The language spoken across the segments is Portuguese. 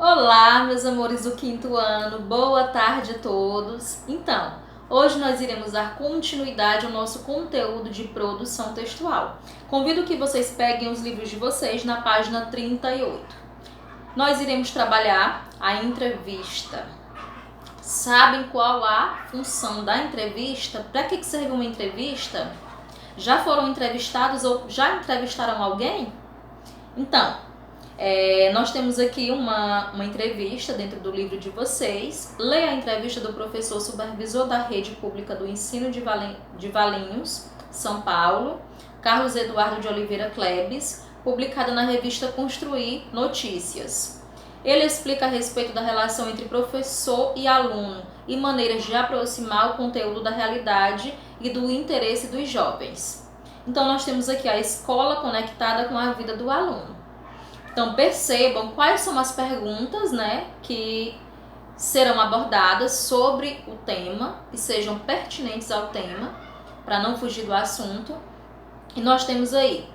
Olá, meus amores do quinto ano, boa tarde a todos. Então, hoje nós iremos dar continuidade ao nosso conteúdo de produção textual. Convido que vocês peguem os livros de vocês na página 38. Nós iremos trabalhar a entrevista. Sabem qual a função da entrevista? Para que serve uma entrevista? Já foram entrevistados ou já entrevistaram alguém? Então, nós temos aqui uma entrevista dentro do livro de vocês. Leia a entrevista do professor supervisor da Rede Pública do Ensino de Valinhos, São Paulo, Carlos Eduardo de Oliveira Klebs, publicada na revista Construir Notícias. Ele explica a respeito da relação entre professor e aluno e maneiras de aproximar o conteúdo da realidade e do interesse dos jovens. Então, nós temos aqui a escola conectada com a vida do aluno. Então, percebam quais são as perguntas, que serão abordadas sobre o tema, que sejam pertinentes ao tema, para não fugir do assunto. E nós temos aí,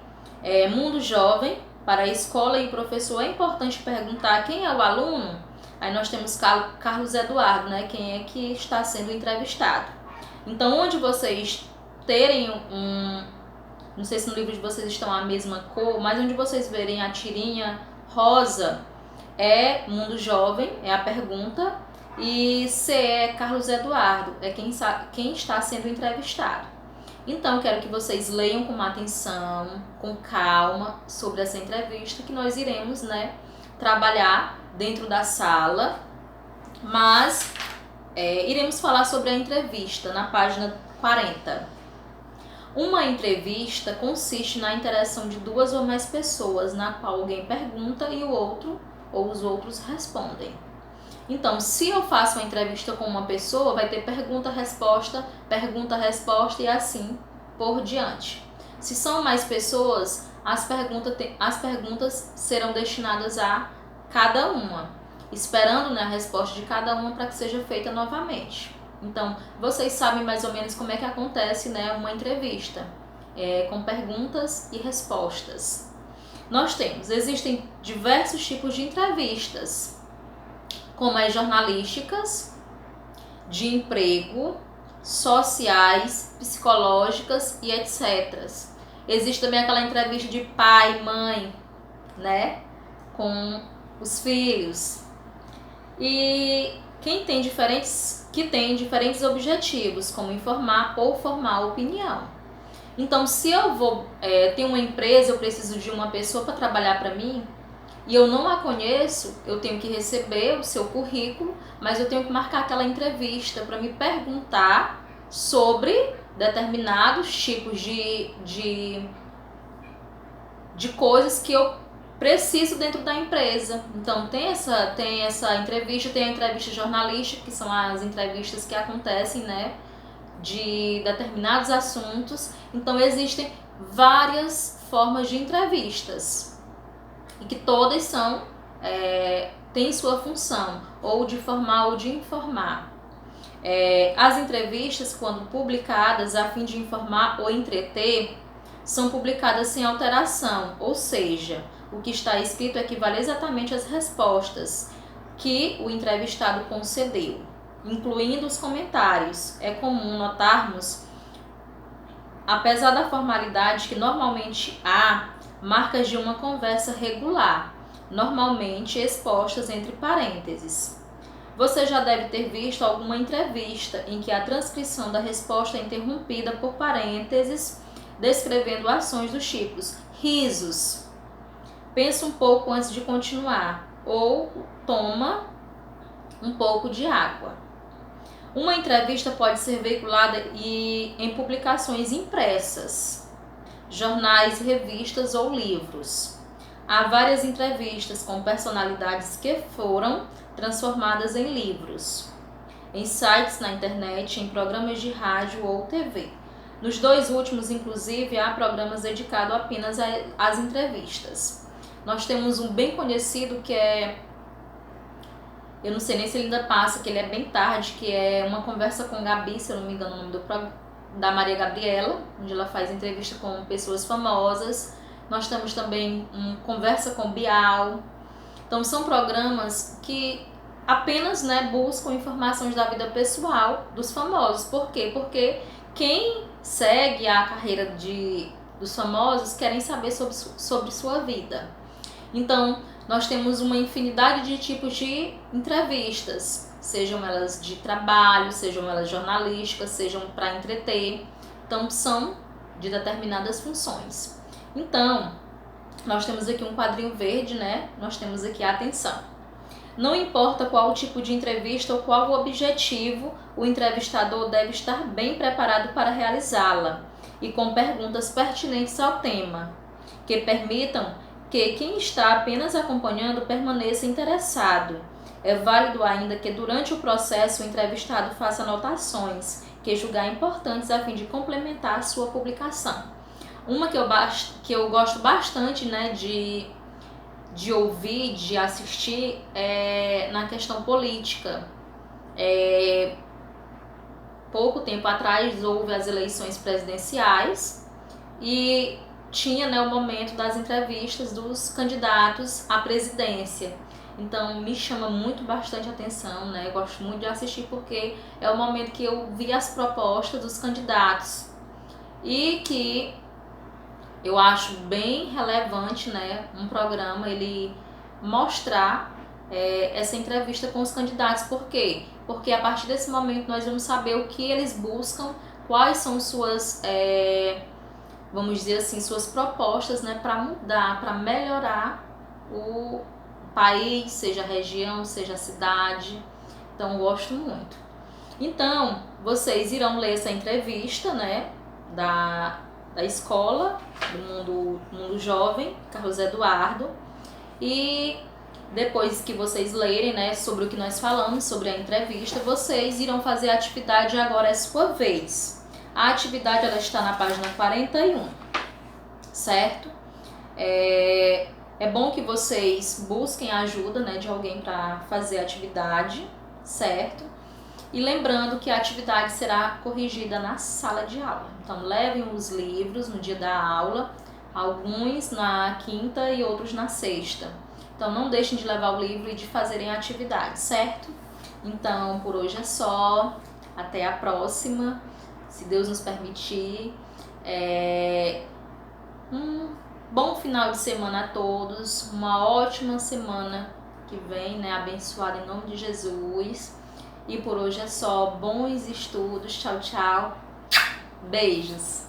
mundo jovem, para a escola e o professor é importante perguntar quem é o aluno. Aí nós temos Carlos Eduardo, quem é que está sendo entrevistado. Então, onde vocês terem não sei se no livro de vocês estão a mesma cor, mas onde vocês verem a tirinha rosa é mundo jovem, é a pergunta, e C é Carlos Eduardo, é quem está sendo entrevistado. Então, quero que vocês leiam com atenção, com calma, sobre essa entrevista que nós iremos, trabalhar dentro da sala, mas iremos falar sobre a entrevista na página 40. Uma entrevista consiste na interação de duas ou mais pessoas, na qual alguém pergunta e o outro ou os outros respondem. Então, se eu faço uma entrevista com uma pessoa, vai ter pergunta-resposta e assim por diante. Se são mais pessoas, as perguntas serão destinadas a cada uma, esperando a resposta de cada uma para que seja feita novamente. Então, vocês sabem mais ou menos como é que acontece uma entrevista, com perguntas e respostas. Existem diversos tipos de entrevistas, como as jornalísticas, de emprego, sociais, psicológicas e etc. Existe também aquela entrevista de pai, mãe, com os filhos. E que tem diferentes objetivos, como informar ou formar opinião. Então, se eu vou ter uma empresa, eu preciso de uma pessoa para trabalhar para mim, e eu não a conheço, eu tenho que receber o seu currículo, mas eu tenho que marcar aquela entrevista para me perguntar sobre determinados tipos de coisas que eu preciso dentro da empresa. Então, tem essa entrevista, tem a entrevista jornalística, que são as entrevistas que acontecem, de determinados assuntos. Então, existem várias formas de entrevistas e que todas têm sua função, ou de formar ou de informar. As entrevistas, quando publicadas a fim de informar ou entreter, são publicadas sem alteração, ou seja, o que está escrito equivale exatamente às respostas que o entrevistado concedeu, incluindo os comentários. É comum notarmos, apesar da formalidade, que normalmente há marcas de uma conversa regular, normalmente expostas entre parênteses. Você já deve ter visto alguma entrevista em que a transcrição da resposta é interrompida por parênteses, descrevendo ações dos tipos risos, pensa um pouco antes de continuar, ou toma um pouco de água. Uma entrevista pode ser veiculada em publicações impressas, jornais, revistas ou livros. Há várias entrevistas com personalidades que foram transformadas em livros, em sites na internet, em programas de rádio ou TV. Nos dois últimos, inclusive, há programas dedicados apenas às entrevistas. Nós temos um bem conhecido que eu não sei nem se ele ainda passa, que ele é bem tarde, que é Uma Conversa com Gabi, se eu não me engano o nome do programa, da Maria Gabriela, onde ela faz entrevista com pessoas famosas. Nós temos também Conversa com Bial. Então são programas que apenas, né, buscam informações da vida pessoal dos famosos. Por quê? Porque quem segue a carreira dos famosos querem saber sobre sua vida. Então, nós temos uma infinidade de tipos de entrevistas, sejam elas de trabalho, sejam elas jornalísticas, sejam para entreter. Então, são de determinadas funções. Então, nós temos aqui um quadrinho verde, né? Nós temos aqui a atenção. Não importa qual o tipo de entrevista ou qual o objetivo, o entrevistador deve estar bem preparado para realizá-la e com perguntas pertinentes ao tema, que permitam que quem está apenas acompanhando permaneça interessado. É válido ainda que durante o processo o entrevistado faça anotações que julgar importantes a fim de complementar a sua publicação. Uma que eu gosto bastante, né, de ouvir, de assistir na questão política. Pouco tempo atrás houve as eleições presidenciais e tinha, né, o momento das entrevistas dos candidatos à presidência. Então me chama bastante atenção, né? Eu gosto muito de assistir porque é o momento que eu vi as propostas dos candidatos e que eu acho bem relevante, né, um programa ele mostrar essa entrevista com os candidatos. Por quê? Porque a partir desse momento nós vamos saber o que eles buscam, quais são suas, vamos dizer assim, suas propostas, né, para mudar, para melhorar o país, seja a região, seja a cidade. Então eu gosto muito. Então, vocês irão ler essa entrevista, né, da escola do mundo jovem, Carlos Eduardo, e depois que vocês lerem, né, sobre o que nós falamos, sobre a entrevista, vocês irão fazer a atividade. Agora é sua vez. A atividade ela está na página 41, certo? É bom que vocês busquem a ajuda, né, de alguém para fazer a atividade, certo? E lembrando que a atividade será corrigida na sala de aula. Então, levem os livros no dia da aula, alguns na quinta e outros na sexta. Então, não deixem de levar o livro e de fazerem a atividade, certo? Então, por hoje é só. Até a próxima, se Deus nos permitir. Um bom final de semana a todos. Uma ótima semana que vem, né? Abençoada em nome de Jesus. E por hoje é só. Bons estudos. Tchau, tchau. Beijos.